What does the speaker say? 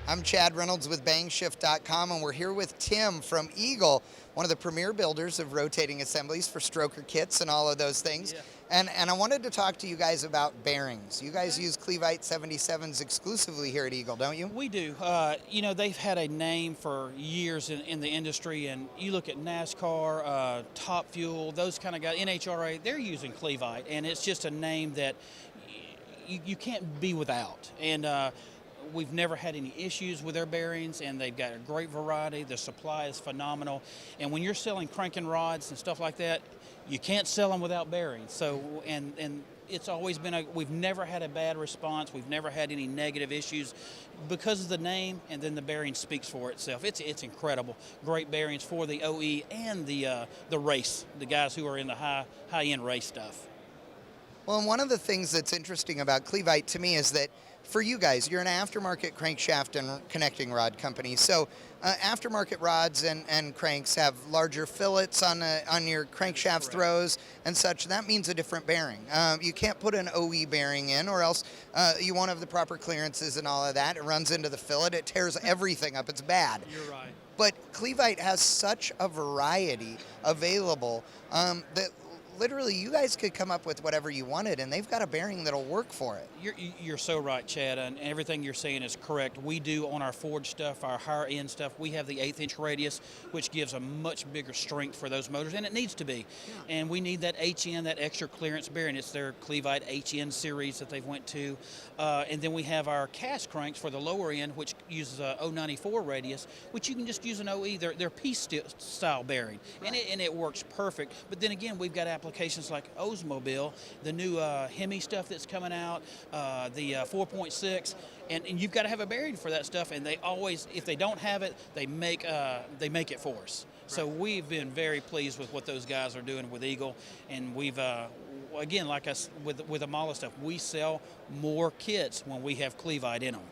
I'm Chad Reynolds with bangshift.com, and we're here with Tim from Eagle, one of the premier builders of rotating assemblies for stroker kits and all of those things. Yeah. And I wanted to talk to you guys about bearings. You guys use Clevite 77s exclusively here at Eagle, don't you? We do. You know, they've had a name for years in the industry, and you look at NASCAR, Top Fuel, those kind of guys, NHRA, they're using Clevite, and it's just a name that you can't be without. And we've never had any issues with their bearings, and they've got a great variety. The supply is phenomenal. And when you're selling cranking rods and stuff like that, you can't sell them without bearings. So, and it's always been we've never had a bad response. We've never had any negative issues because of the name, and then the bearing speaks for itself. It's incredible. Great bearings for the OE and the race, the guys who are in the high-end race stuff. Well, and one of the things that's interesting about Clevite to me is that for you guys, you're an aftermarket crankshaft and connecting rod company. So aftermarket rods and cranks have larger fillets on your crankshaft throws and such. That means a different bearing. You can't put an OE bearing in, or else you won't have the proper clearances and all of that. It runs into the fillet. It tears everything up. It's bad. You're right. But Clevite has such a variety available that literally you guys could come up with whatever you wanted, and they've got a bearing that'll work for it. You're so right, Chad, and everything you're saying is correct. We do on our forged stuff, our higher end stuff, we have the 1/8 inch radius, which gives a much bigger strength for those motors, and it needs to be. Yeah. And we need that HN, that extra clearance bearing. It's their Clevite HN series that they've went to. And then we have our cast cranks for the lower end, which uses a 094 radius, which you can just use an OE. They're piece style bearing, right. and it works perfect. But then again, we've got applications like Oldsmobile, the new Hemi stuff that's coming out, the 4.6, and you've got to have a bearing for that stuff. And they always, if they don't have it, they make it for us. Right. So we've been very pleased with what those guys are doing with Eagle, and we've again, like us with the MAHLE stuff, we sell more kits when we have Clevite in them.